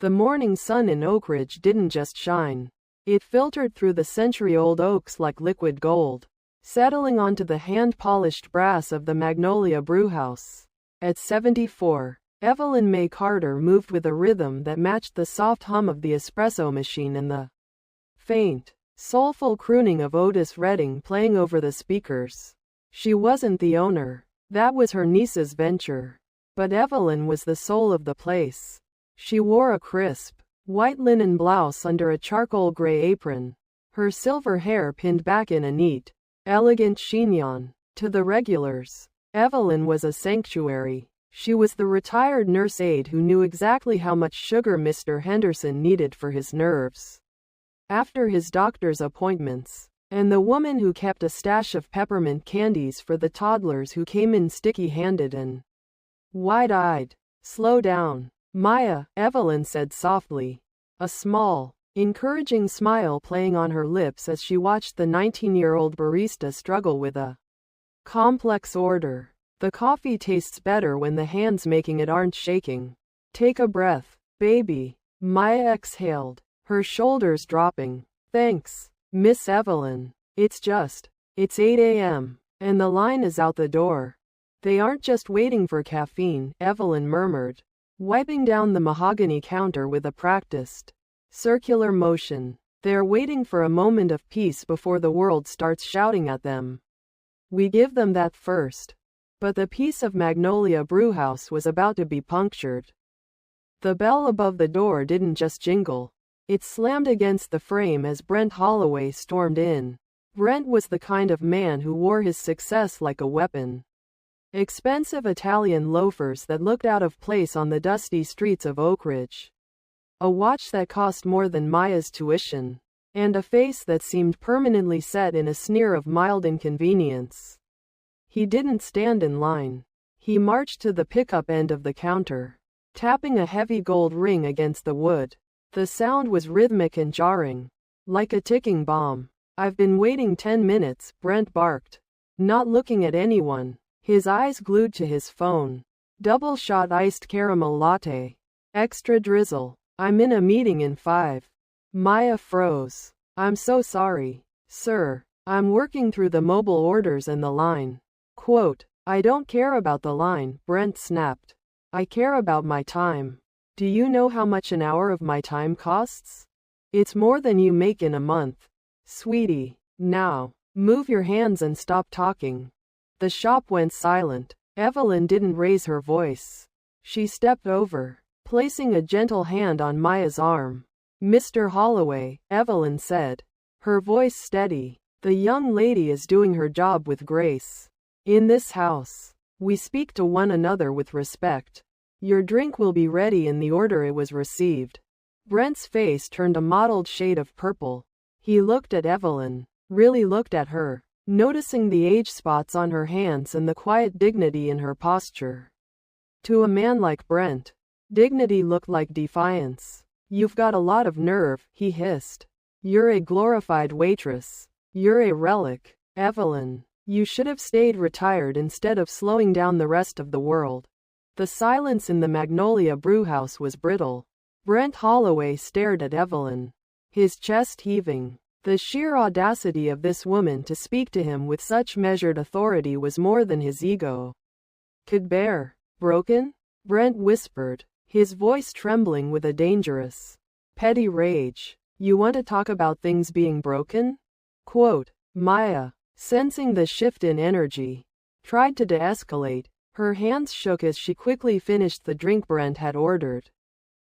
The morning sun in Oak Ridge didn't just shine. It filtered through the century-old oaks like liquid gold, settling onto the hand-polished brass of the Magnolia Brewhouse. At 74, Evelyn May Carter moved with a rhythm that matched the soft hum of the espresso machine and the faint, soulful crooning of Otis Redding playing over the speakers. She wasn't the owner. That was her niece's venture. But Evelyn was the soul of the place. She wore a crisp, white linen blouse under a charcoal gray apron, her silver hair pinned back in a neat, elegant chignon. To the regulars, Evelyn was a sanctuary. She was the retired nurse aide who knew exactly how much sugar Mr. Henderson needed for his nerves after his doctor's appointments, and the woman who kept a stash of peppermint candies for the toddlers who came in sticky-handed and wide-eyed. "Slow down, Maya," Evelyn said softly, a small, encouraging smile playing on her lips as she watched the 19-year-old barista struggle with a complex order. "The coffee tastes better when the hands making it aren't shaking. Take a breath, baby." Maya exhaled, her shoulders dropping. "Thanks, Miss Evelyn. It's 8 a.m., and the line is out the door." "They aren't just waiting for caffeine," Evelyn murmured, wiping down the mahogany counter with a practiced, circular motion. "They're waiting for a moment of peace before the world starts shouting at them. We give them that first." But the peace of Magnolia Brewhouse was about to be punctured. The bell above the door didn't just jingle. It slammed against the frame as Brent Holloway stormed in. Brent was the kind of man who wore his success like a weapon. Expensive Italian loafers that looked out of place on the dusty streets of Oak Ridge. A watch that cost more than Maya's tuition. And a face that seemed permanently set in a sneer of mild inconvenience. He didn't stand in line. He marched to the pickup end of the counter, tapping a heavy gold ring against the wood. The sound was rhythmic and jarring, like a ticking bomb. "I've been waiting 10 minutes, Brent barked, not looking at anyone, his eyes glued to his phone. "Double-shot iced caramel latte. Extra drizzle. I'm in a meeting in 5. Maya froze. "I'm so sorry, sir. I'm working through the mobile orders and the line." Quote, "I don't care about the line," Brent snapped. "I care about my time. Do you know how much an hour of my time costs? It's more than you make in a month. Sweetie, now, move your hands and stop talking." The shop went silent. Evelyn didn't raise her voice. She stepped over, placing a gentle hand on Maya's arm. "Mr. Holloway," Evelyn said, her voice steady, "the young lady is doing her job with grace. In this house, we speak to one another with respect. Your drink will be ready in the order it was received." Brent's face turned a mottled shade of purple. He looked at Evelyn, really looked at her, noticing the age spots on her hands and the quiet dignity in her posture. To a man like Brent, dignity looked like defiance. "You've got a lot of nerve," he hissed. "You're a glorified waitress. You're a relic, Evelyn. You should have stayed retired instead of slowing down the rest of the world." The silence in the Magnolia Brewhouse was brittle. Brent Holloway stared at Evelyn, his chest heaving. The sheer audacity of this woman to speak to him with such measured authority was more than his ego could bear. "Broken?" Brent whispered, his voice trembling with a dangerous, petty rage. "You want to talk about things being broken?" Quote, Maya, sensing the shift in energy, tried to de-escalate. Her hands shook as she quickly finished the drink Brent had ordered.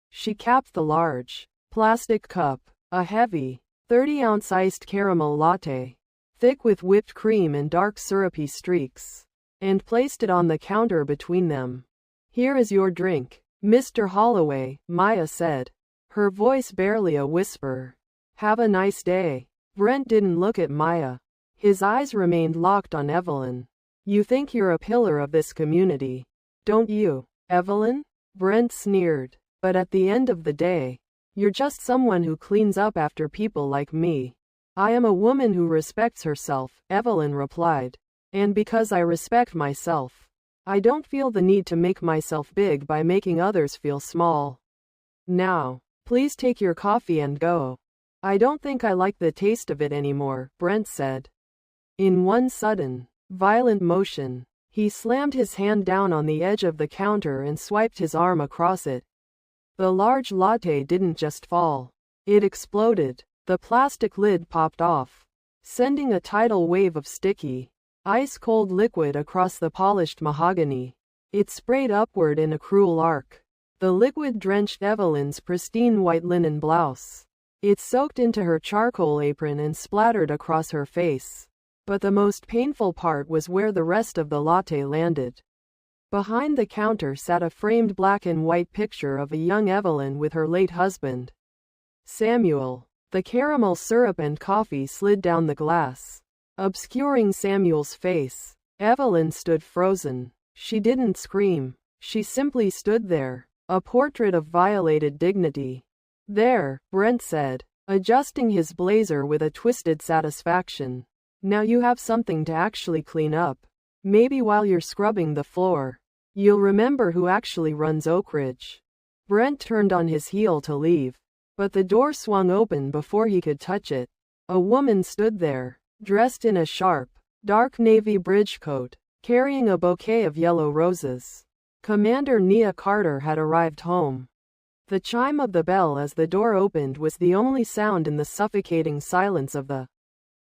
She capped the large, plastic cup, a heavy, 30-ounce iced caramel latte, thick with whipped cream and dark syrupy streaks, and placed it on the counter between them. "Here is your drink, Mr. Holloway," Maya said, her voice barely a whisper. "Have a nice day." Brent didn't look at Maya. His eyes remained locked on Evelyn. "You think you're a pillar of this community, don't you, Evelyn?" Brent sneered. "But at the end of the day, you're just someone who cleans up after people like me." "I am a woman who respects herself," Evelyn replied. "And because I respect myself, I don't feel the need to make myself big by making others feel small." Now, Please take your coffee and go. I don't think I like the taste of it anymore, Brent said. In one sudden, violent motion, he slammed his hand down on the edge of the counter and swiped his arm across it. The large latte didn't just fall. It exploded. The plastic lid popped off, sending a tidal wave of sticky, ice-cold liquid across the polished mahogany. It sprayed upward in a cruel arc. The liquid drenched Evelyn's pristine white linen blouse. It soaked into her charcoal apron and splattered across her face. But the most painful part was where the rest of the latte landed. Behind the counter sat a framed black and white picture of a young Evelyn with her late husband, Samuel. The caramel syrup and coffee slid down the glass, obscuring Samuel's face. Evelyn stood frozen. She didn't scream. She simply stood there, a portrait of violated dignity. There, Brent said, adjusting his blazer with a twisted satisfaction. Now you have something to actually clean up. Maybe while you're scrubbing the floor, you'll remember who actually runs Oak Ridge. Brent turned on his heel to leave, but the door swung open before he could touch it. A woman stood there, dressed in a sharp, dark navy bridge coat, carrying a bouquet of yellow roses. Commander Nia Carter had arrived home. The chime of the bell as the door opened was the only sound in the suffocating silence of the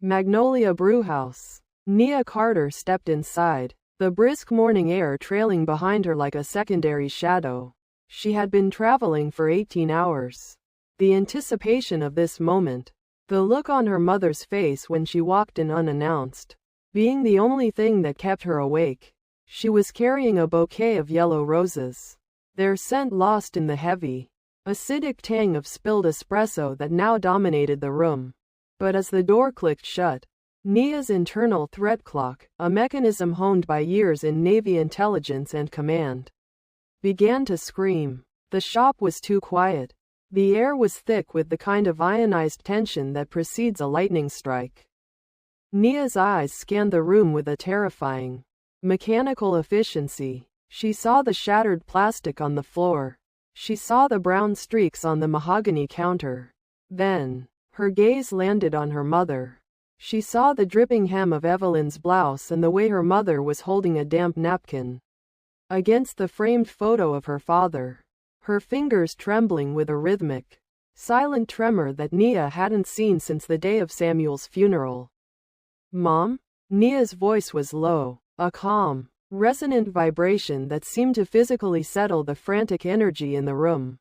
Magnolia Brewhouse. Nia Carter stepped inside, the brisk morning air trailing behind her like a secondary shadow. She had been traveling for 18 hours. The anticipation of this moment, the look on her mother's face when she walked in unannounced, being the only thing that kept her awake. She was carrying a bouquet of yellow roses, their scent lost in the heavy, acidic tang of spilled espresso that now dominated the room. But as the door clicked shut, Nia's internal threat clock, a mechanism honed by years in Navy intelligence and command, began to scream. The shop was too quiet. The air was thick with the kind of ionized tension that precedes a lightning strike. Nia's eyes scanned the room with a terrifying, mechanical efficiency. She saw the shattered plastic on the floor. She saw the brown streaks on the mahogany counter. Then, her gaze landed on her mother. She saw the dripping hem of Evelyn's blouse and the way her mother was holding a damp napkin against the framed photo of her father, her fingers trembling with a rhythmic, silent tremor that Nia hadn't seen since the day of Samuel's funeral. "Mom?" Nia's voice was low, a calm, resonant vibration that seemed to physically settle the frantic energy in the room.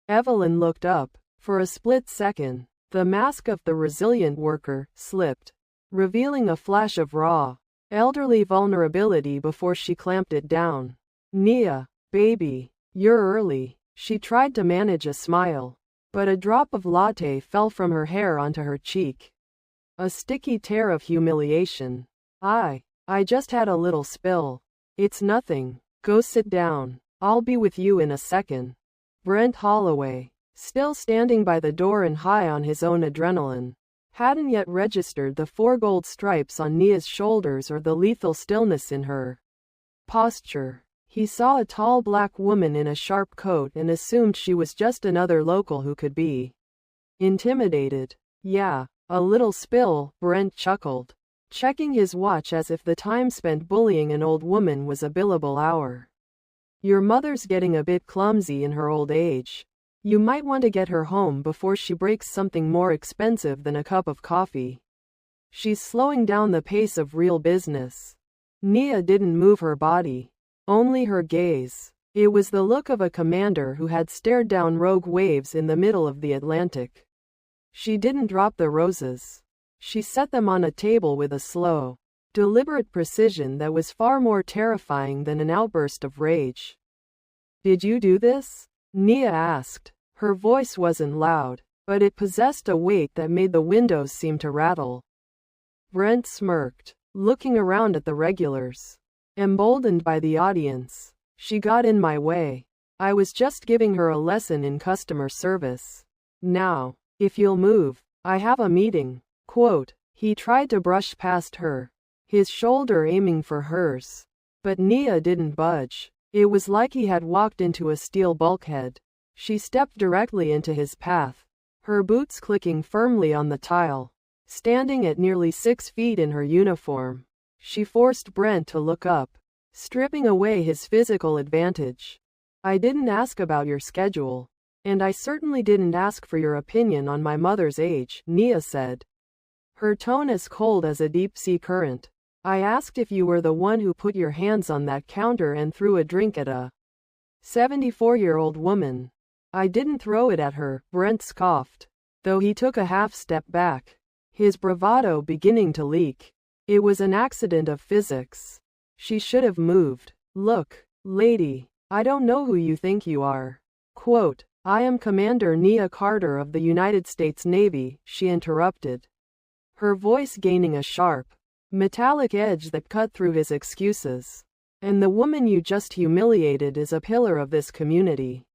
Evelyn looked up. For a split second, the mask of the resilient worker slipped, revealing a flash of raw, elderly vulnerability before she clamped it down. "Nia, baby, you're early." She tried to manage a smile, but a drop of latte fell from her hair onto her cheek. A sticky tear of humiliation. I just had a little spill. It's nothing. Go sit down. I'll be with you in a second." Brent Holloway, still standing by the door and high on his own adrenaline, hadn't yet registered the 4 gold stripes on Nia's shoulders or the lethal stillness in her posture. He saw a tall black woman in a sharp coat and assumed she was just another local who could be intimidated. "Yeah, a little spill," Brent chuckled, checking his watch as if the time spent bullying an old woman was a billable hour. "Your mother's getting a bit clumsy in her old age. You might want to get her home before she breaks something more expensive than a cup of coffee. She's slowing down the pace of real business." Nia didn't move her body, only her gaze. It was the look of a commander who had stared down rogue waves in the middle of the Atlantic. She didn't drop the roses. She set them on a table with a slow, deliberate precision that was far more terrifying than an outburst of rage. "Did you do this?" Nia asked. Her voice wasn't loud, but it possessed a weight that made the windows seem to rattle. Brent smirked, looking around at the regulars. Emboldened by the audience, "She got in my way. I was just giving her a lesson in customer service. Now, if you'll move, I have a meeting." Quote, he tried to brush past her, his shoulder aiming for hers. But Nia didn't budge. It was like he had walked into a steel bulkhead. She stepped directly into his path, her boots clicking firmly on the tile. Standing at nearly 6 feet in her uniform, she forced Brent to look up, stripping away his physical advantage. I didn't ask about your schedule. And I certainly didn't ask for your opinion on my mother's age, Nia said, her tone as cold as a deep-sea current. I asked if you were the one who put your hands on that counter and threw a drink at a 74-year-old woman. I didn't throw it at her, Brent scoffed, though he took a half step back, his bravado beginning to leak. It was an accident of physics. She should have moved. Look, lady, I don't know who you think you are. Quote, I am Commander Nia Carter of the United States Navy, she interrupted, her voice gaining a sharp, metallic edge that cut through his excuses. And the woman you just humiliated is a pillar of this community.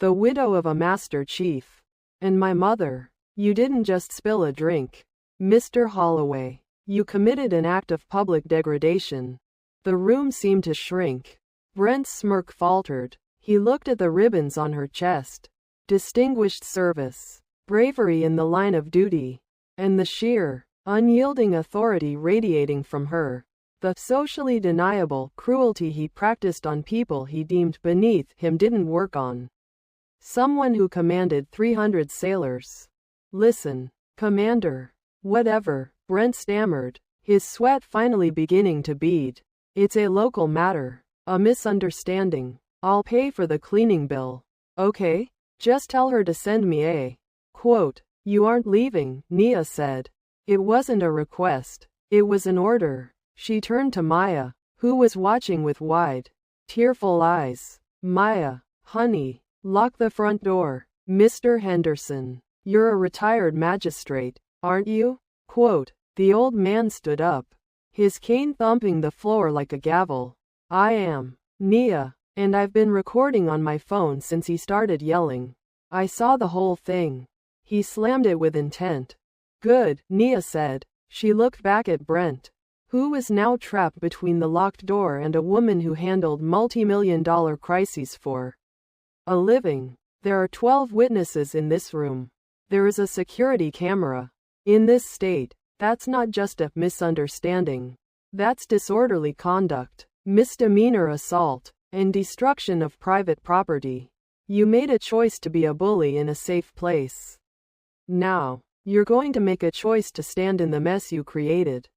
The widow of a master chief. And my mother. You didn't just spill a drink, Mr. Holloway. You committed an act of public degradation. The room seemed to shrink. Brent's smirk faltered. He looked at the ribbons on her chest. Distinguished service. Bravery in the line of duty. And the sheer, unyielding authority radiating from her. The socially deniable cruelty he practiced on people he deemed beneath him didn't work on someone who commanded 300 sailors. Listen, Commander. Whatever, Brent stammered, his sweat finally beginning to bead. It's a local matter. A misunderstanding. I'll pay for the cleaning bill. Okay? Just tell her to send me a quote. You aren't leaving, Nia said. It wasn't a request. It was an order. She turned to Maya, who was watching with wide, tearful eyes. Maya, honey, lock the front door. Mr. Henderson, you're a retired magistrate, aren't you? Quote. The old man stood up, his cane thumping the floor like a gavel. I am, Nia, and I've been recording on my phone since he started yelling. I saw the whole thing. He slammed it with intent. Good, Nia said. She looked back at Brent, who was now trapped between the locked door and a woman who handled multi-million-dollar crises for a living. There are 12 witnesses in this room. There is a security camera. In this state, that's not just a misunderstanding. That's disorderly conduct, misdemeanor assault, and destruction of private property. You made a choice to be a bully in a safe place. Now, you're going to make a choice to stand in the mess you created.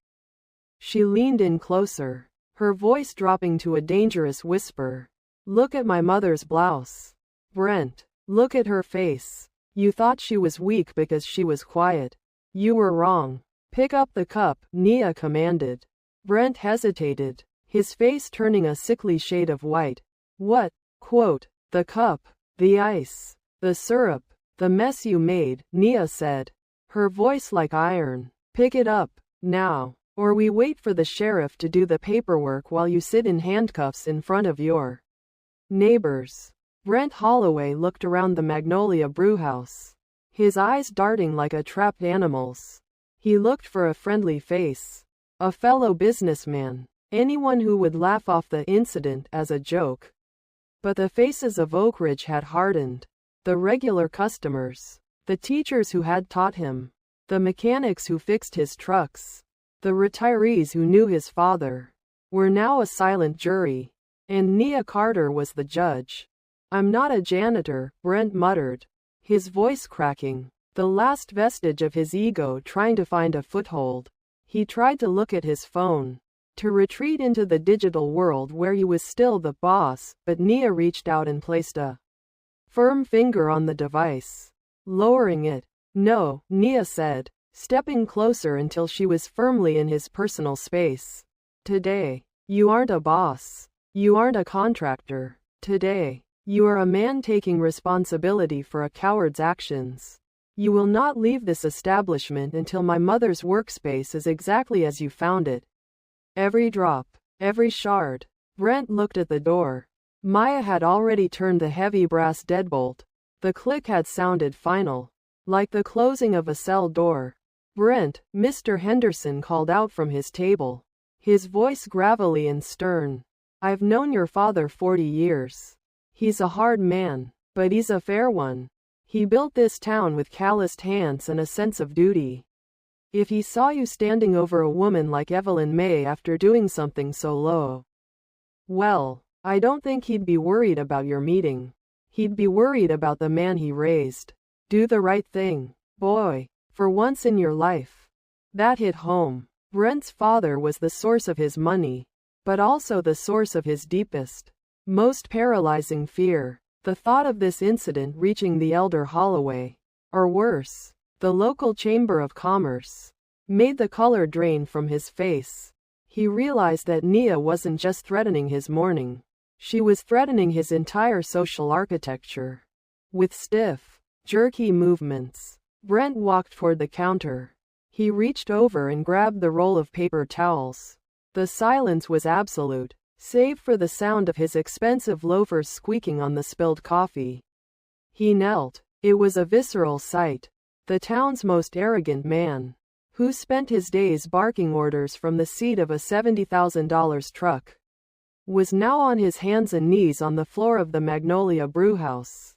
She leaned in closer, her voice dropping to a dangerous whisper. Look at my mother's blouse. Brent, look at her face. You thought she was weak because she was quiet. You were wrong. Pick up the cup, Nia commanded. Brent hesitated, his face turning a sickly shade of white. What? Quote. The cup, the ice, the syrup, the mess you made, Nia said, her voice like iron. Pick it up, now, or we wait for the sheriff to do the paperwork while you sit in handcuffs in front of your neighbors. Brent Holloway looked around the Magnolia Brewhouse, his eyes darting like a trapped animal's. He looked for a friendly face, a fellow businessman, anyone who would laugh off the incident as a joke. But the faces of Oak Ridge had hardened. The regular customers, the teachers who had taught him, the mechanics who fixed his trucks, the retirees who knew his father, were now a silent jury. And Nia Carter was the judge. I'm not a janitor, Brent muttered, his voice cracking, the last vestige of his ego trying to find a foothold. He tried to look at his phone, to retreat into the digital world where he was still the boss, but Nia reached out and placed a firm finger on the device, lowering it. No, Nia said, stepping closer until she was firmly in his personal space. Today, you aren't a boss. You aren't a contractor. Today, you are a man taking responsibility for a coward's actions. You will not leave this establishment until my mother's workspace is exactly as you found it. Every drop, every shard. Brent looked at the door. Maya had already turned the heavy brass deadbolt. The click had sounded final, like the closing of a cell door. Brent, Mr. Henderson called out from his table, his voice gravelly and stern. I've known your father 40 years. He's a hard man, but he's a fair one. He built this town with calloused hands and a sense of duty. If he saw you standing over a woman like Evelyn May after doing something so low, well, I don't think he'd be worried about your meeting. He'd be worried about the man he raised. Do the right thing, boy, for once in your life. That hit home. Brent's father was the source of his money, but also the source of his deepest, most paralyzing fear. The thought of this incident reaching the elder Holloway, or worse, the local chamber of commerce, made the color drain from his face. He realized that Nia wasn't just threatening his morning. She was threatening his entire social architecture. With stiff, jerky movements, Brent walked toward the counter. He reached over and grabbed the roll of paper towels. The silence was absolute, save for the sound of his expensive loafers squeaking on the spilled coffee. He knelt. It was a visceral sight. The town's most arrogant man, who spent his days barking orders from the seat of a $70,000 truck, was now on his hands and knees on the floor of the Magnolia Brewhouse.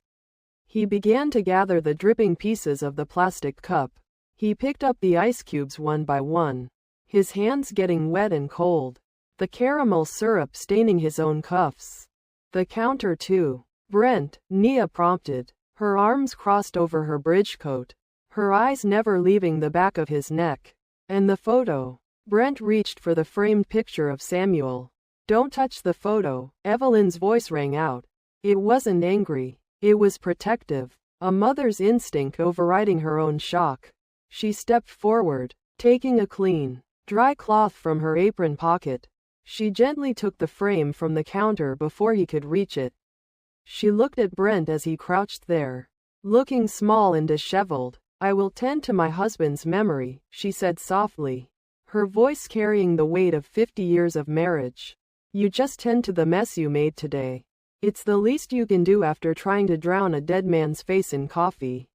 He began to gather the dripping pieces of the plastic cup. He picked up the ice cubes one by one, his hands getting wet and cold, the caramel syrup staining his own cuffs. The counter too. Brent, Nia prompted, her arms crossed over her bridge coat, her eyes never leaving the back of his neck. And the photo. Brent reached for the framed picture of Samuel. Don't touch the photo, Evelyn's voice rang out. It wasn't angry, it was protective, a mother's instinct overriding her own shock. She stepped forward, taking a clean, dry cloth from her apron pocket. She gently took the frame from the counter before he could reach it. She looked at Brent as he crouched there, looking small and disheveled. I will tend to my husband's memory, she said softly, her voice carrying the weight of 50 years of marriage. You just tend to the mess you made today. It's the least you can do after trying to drown a dead man's face in coffee.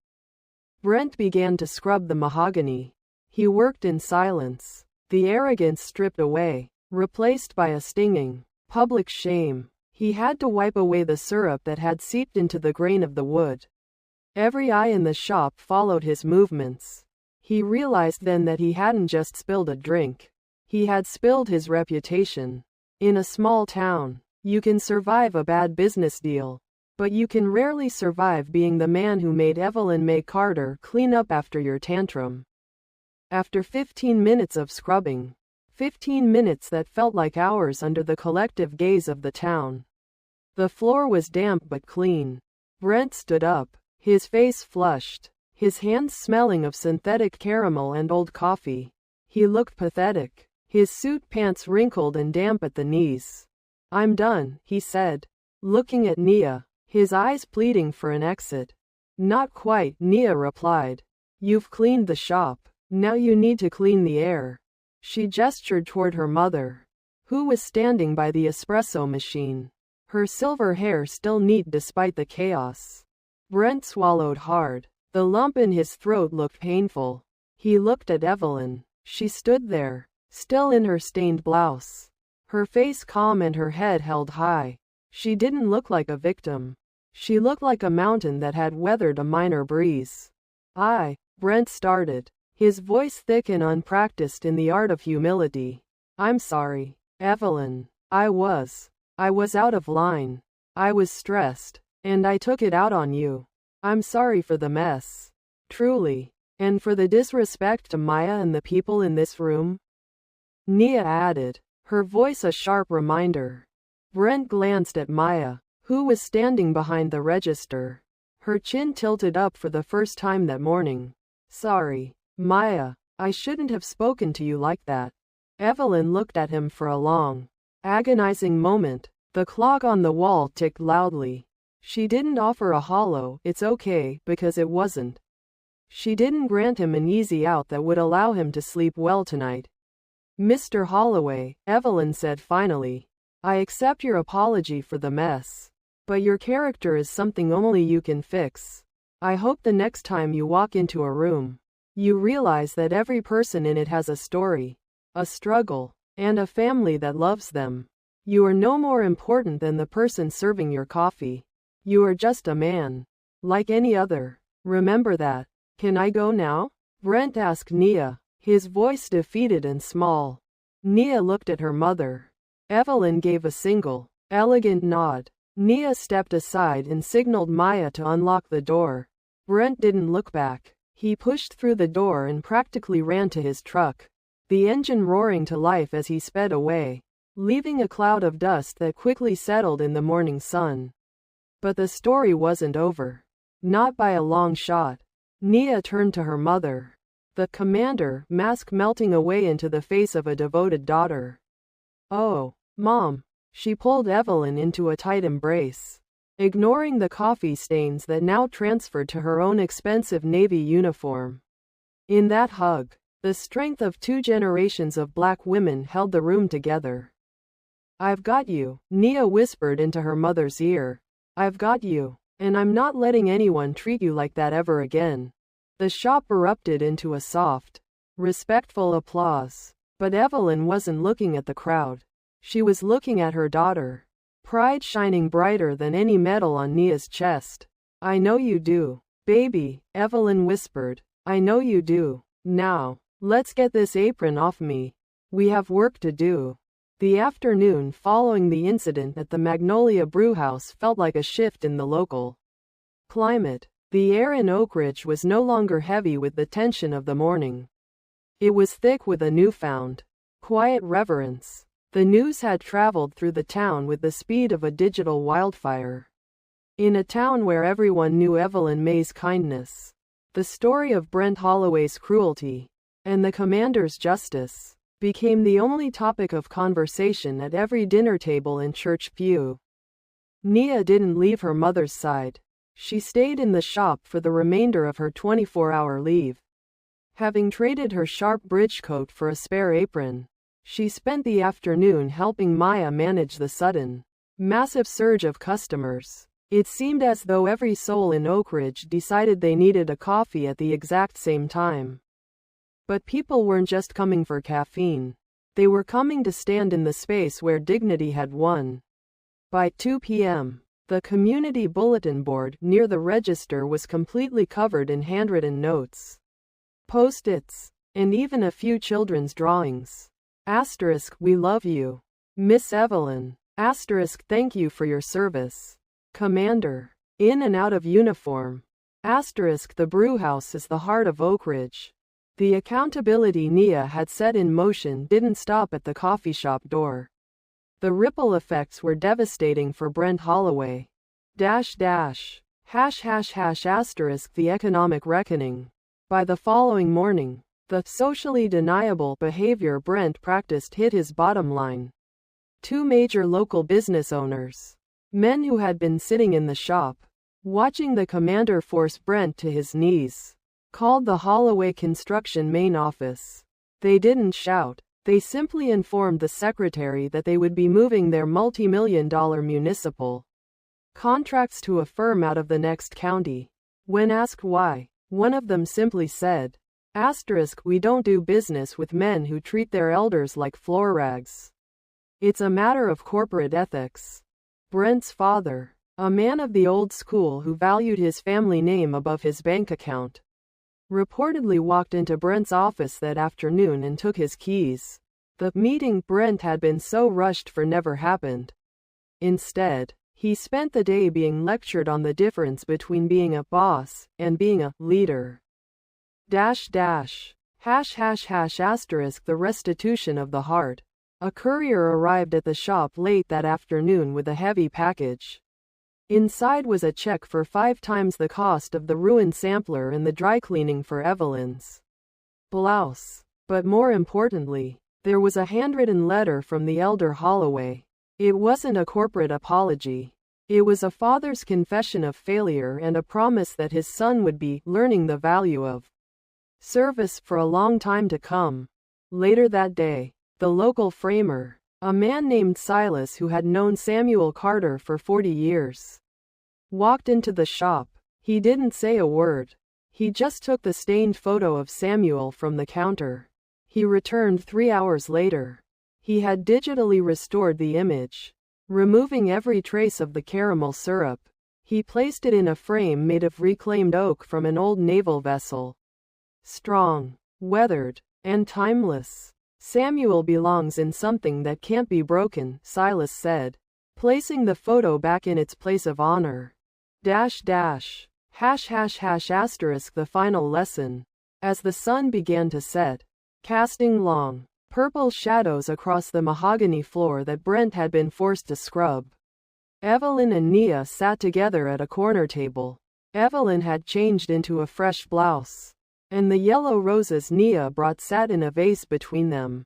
Brent began to scrub the mahogany. He worked in silence, the arrogance stripped away, replaced by a stinging, public shame. He had to wipe away the syrup that had seeped into the grain of the wood. Every eye in the shop followed his movements. He realized then that he hadn't just spilled a drink. He had spilled his reputation. In a small town, you can survive a bad business deal, but you can rarely survive being the man who made Evelyn May Carter clean up after your tantrum. After 15 minutes of scrubbing, 15 minutes that felt like hours under the collective gaze of the town, the floor was damp but clean. Brent stood up, his face flushed, his hands smelling of synthetic caramel and old coffee. He looked pathetic, his suit pants wrinkled and damp at the knees. I'm done, he said, looking at Nia, his eyes pleading for an exit. Not quite, Nia replied. You've cleaned the shop. Now you need to clean the air. She gestured toward her mother, who was standing by the espresso machine, her silver hair still neat despite the chaos. Brent swallowed hard. The lump in his throat looked painful. He looked at Evelyn. She stood there, still in her stained blouse, her face calm and her head held high. She didn't look like a victim. She looked like a mountain that had weathered a minor breeze. Brent started, his voice thick and unpracticed in the art of humility. I'm sorry, Evelyn. I was out of line. I was stressed, and I took it out on you. I'm sorry for the mess. Truly. And for the disrespect to Maya and the people in this room? Nia added, her voice a sharp reminder. Brent glanced at Maya, who was standing behind the register, her chin tilted up for the first time that morning. Sorry, Maya, I shouldn't have spoken to you like that. Evelyn looked at him for a long, agonizing moment. The clock on the wall ticked loudly. She didn't offer a hollow, it's okay, because it wasn't. She didn't grant him an easy out that would allow him to sleep well tonight. Mr. Holloway, Evelyn said finally, I accept your apology for the mess. But your character is something only you can fix. I hope the next time you walk into a room, you realize that every person in it has a story, a struggle, and a family that loves them. You are no more important than the person serving your coffee. You are just a man. Like any other. Remember that. Can I go now? Brent asked Nia, his voice defeated and small. Nia looked at her mother. Evelyn gave a single, elegant nod. Nia stepped aside and signaled Maya to unlock the door. Brent didn't look back. He pushed through the door and practically ran to his truck, the engine roaring to life as he sped away, leaving a cloud of dust that quickly settled in the morning sun. But the story wasn't over. Not by a long shot. Nia turned to her mother. The commander, mask melting away into the face of a devoted daughter. Oh, Mom. She pulled Evelyn into a tight embrace, ignoring the coffee stains that now transferred to her own expensive navy uniform. In that hug, the strength of 2 generations of black women held the room together. I've got you, Nia whispered into her mother's ear. I've got you, and I'm not letting anyone treat you like that ever again. The shop erupted into a soft, respectful applause. But Evelyn wasn't looking at the crowd. She was looking at her daughter, pride shining brighter than any medal on Nia's chest. I know you do, baby, Evelyn whispered. I know you do. Now, let's get this apron off me. We have work to do. The afternoon following the incident at the Magnolia Brewhouse felt like a shift in the local climate. The air in Oak Ridge was no longer heavy with the tension of the morning. It was thick with a newfound, quiet reverence. The news had traveled through the town with the speed of a digital wildfire. In a town where everyone knew Evelyn May's kindness, the story of Brent Holloway's cruelty, and the commander's justice became the only topic of conversation at every dinner table and church pew. Nia didn't leave her mother's side. She stayed in the shop for the remainder of her 24-hour leave. Having traded her sharp bridge coat for a spare apron, she spent the afternoon helping Maya manage the sudden, massive surge of customers. It seemed as though every soul in Oak Ridge decided they needed a coffee at the exact same time. But people weren't just coming for caffeine. They were coming to stand in the space where dignity had won. By 2 p.m., the community bulletin board near the register was completely covered in handwritten notes, post-its, and even a few children's drawings. Asterisk, we love you, Miss Evelyn. Asterisk, thank you for your service, Commander. In and out of uniform. Asterisk, the brewhouse is the heart of Oak Ridge. The accountability Nia had set in motion didn't stop at the coffee shop door. The ripple effects were devastating for Brent Holloway. Asterisk, the economic reckoning. By the following morning, the socially deniable behavior Brent practiced hit his bottom line. 2 major local business owners, men who had been sitting in the shop, watching the commander force Brent to his knees, called the Holloway Construction main office. They didn't shout. They simply informed the secretary that they would be moving their multi-million-dollar municipal contracts to a firm out of the next county. When asked why, one of them simply said, asterisk, we don't do business with men who treat their elders like floor rags. It's a matter of corporate ethics. Brent's father, a man of the old school who valued his family name above his bank account, reportedly walked into Brent's office that afternoon and took his keys. The meeting Brent had been so rushed for never happened. Instead, he spent the day being lectured on the difference between being a boss and being a leader. Asterisk, the restitution of the heart. A courier arrived at the shop late that afternoon with a heavy package. Inside was a check for 5 times the cost of the ruined sampler and the dry cleaning for Evelyn's blouse. But more importantly, there was a handwritten letter from the elder Holloway. It wasn't a corporate apology. It was a father's confession of failure and a promise that his son would be learning the value of service for a long time to come. Later that day, the local framer, a man named Silas who had known Samuel Carter for 40 years, walked into the shop. He didn't say a word. He just took the stained photo of Samuel from the counter. He returned 3 hours later. He had digitally restored the image, removing every trace of the caramel syrup. He placed it in a frame made of reclaimed oak from an old naval vessel. Strong, weathered, and timeless. Samuel belongs in something that can't be broken, Silas said, placing the photo back in its place of honor. Asterisk the final lesson. As the sun began to set, casting long, purple shadows across the mahogany floor that Brent had been forced to scrub, Evelyn and Nia sat together at a corner table. Evelyn had changed into a fresh blouse, and the yellow roses Nia brought sat in a vase between them,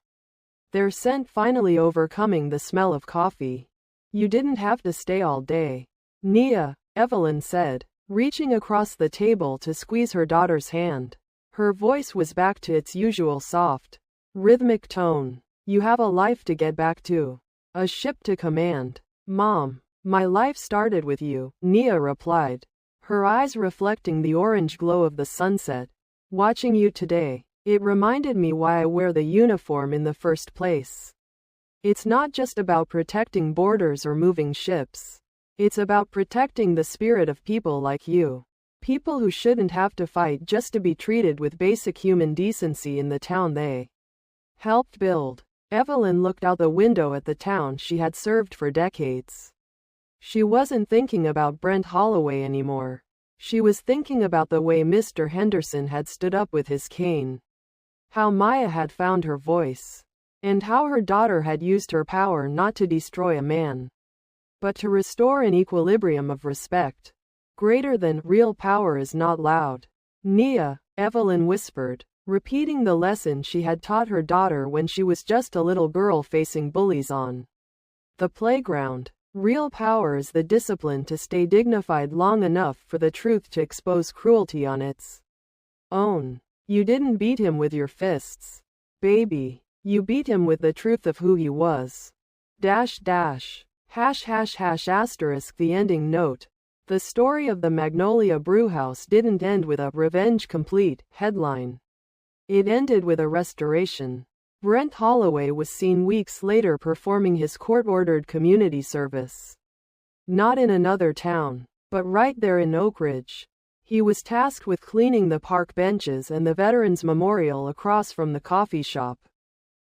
their scent finally overcoming the smell of coffee. You didn't have to stay all day, Nia, Evelyn said, reaching across the table to squeeze her daughter's hand. Her voice was back to its usual soft, rhythmic tone. You have a life to get back to, a ship to command. Mom, my life started with you, Nia replied, her eyes reflecting the orange glow of the sunset. Watching you today, it reminded me why I wear the uniform in the first place. It's not just about protecting borders or moving ships. It's about protecting the spirit of people like you. People who shouldn't have to fight just to be treated with basic human decency in the town they helped build. Evelyn looked out the window at the town she had served for decades. She wasn't thinking about Brent Holloway anymore. She was thinking about the way Mr. Henderson had stood up with his cane, how Maya had found her voice, and how her daughter had used her power not to destroy a man, but to restore an equilibrium of respect. Greater than real power is not loud. Nia, Evelyn whispered, repeating the lesson she had taught her daughter when she was just a little girl facing bullies on the playground. Real power is the discipline to stay dignified long enough for the truth to expose cruelty on its own. You didn't beat him with your fists, baby. You beat him with the truth of who he was. Asterisk the ending note. The story of the Magnolia Brewhouse didn't end with a "Revenge Complete" headline. It ended with a restoration. Brent Holloway was seen weeks later performing his court-ordered community service. Not in another town, but right there in Oak Ridge. He was tasked with cleaning the park benches and the Veterans Memorial across from the coffee shop.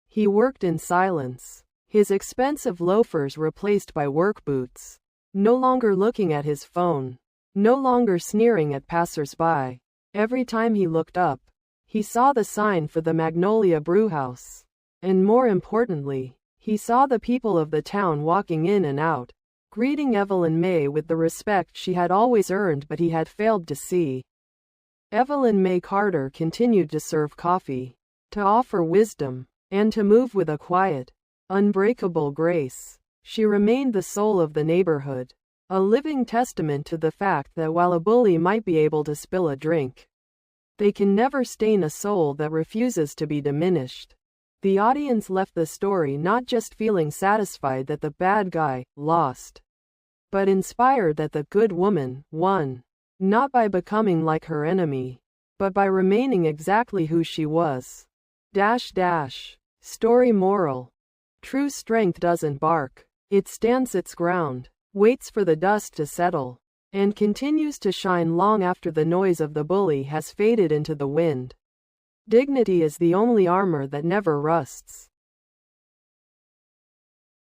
He worked in silence, his expensive loafers replaced by work boots. No longer looking at his phone, no longer sneering at passers-by. Every time he looked up, he saw the sign for the Magnolia Brewhouse. And more importantly, he saw the people of the town walking in and out, greeting Evelyn May with the respect she had always earned but he had failed to see. Evelyn May Carter continued to serve coffee, to offer wisdom, and to move with a quiet, unbreakable grace. She remained the soul of the neighborhood, a living testament to the fact that while a bully might be able to spill a drink, they can never stain a soul that refuses to be diminished. The audience left the story not just feeling satisfied that the bad guy lost, but inspired that the good woman won, not by becoming like her enemy, but by remaining exactly who she was. Story moral. True strength doesn't bark. It stands its ground, waits for the dust to settle, and continues to shine long after the noise of the bully has faded into the wind. Dignity is the only armor that never rusts.